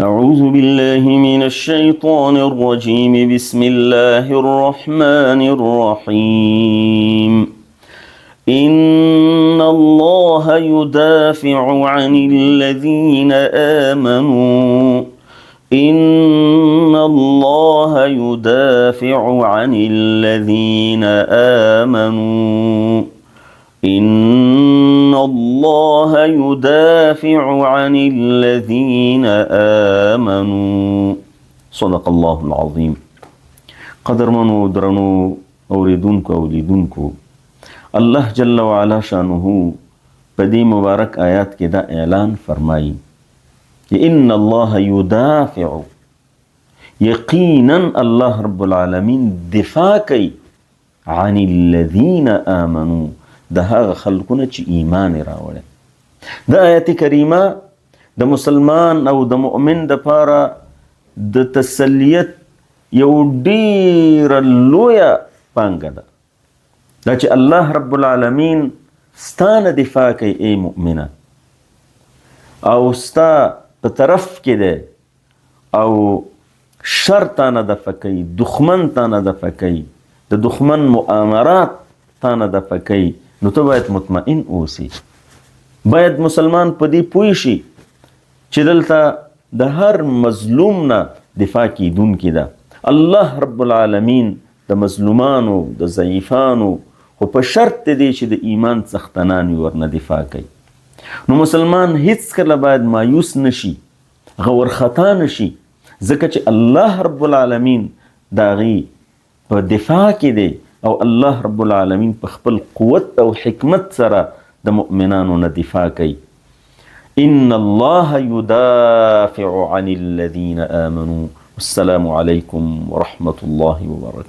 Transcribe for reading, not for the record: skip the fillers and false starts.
أعوذ بالله من الشيطان الرجيم. بسم الله الرحمن الرحيم. إن الله يدافع عن الذين آمنوا إن الله يدافع عن الذين آمنوا إن الله يدافع عن الذين آمنوا. صدق الله العظيم. قدرمنو درنو اوریدونکو اولیدونکو، الله جل وعلا شانه په دې مبارک آیات کې دا اعلان فرمایي کہ ان الله يدافع، یقینا الله رب العالمین دفاع کوي عن الذين آمنوا، د هغه خلقونه چې ایمان راوړي. د آیت کریمه د مسلمان او د مؤمن د پاره د تسلیت یو ډیره لویه پانګه ده، دا چې الله رب العالمین ستانه دفاع کوي ای مؤمنه، او ستا په طرف کې ده او شر تانه دفع کوي، دښمن تانه دفع کوي، د دښمن مؤامرات تانه دفع کوي، نو ته باید مطمئن اوسي. باید مسلمان په دې پوه شي چې دلته د هر مظلوم نه دفاع کیدونکې ده. الله رب العالمین د مظلومانو د ضعیفانو خو په شرط دی چې د ایمان څښتنان ورنه دفاع کوي. نو مسلمان هیڅکله باید مایوس نشي، غورخطا نشي، ځکه چې الله رب العالمین د هغې په دفاع کې دی او الله رب العالمین په خپل قوت او حکمت سره د مؤمنانو نه دفاع کوي. ان الله يدافع عن الذين آمنوا. والسلام علیکم ورحمة الله وبرکاته.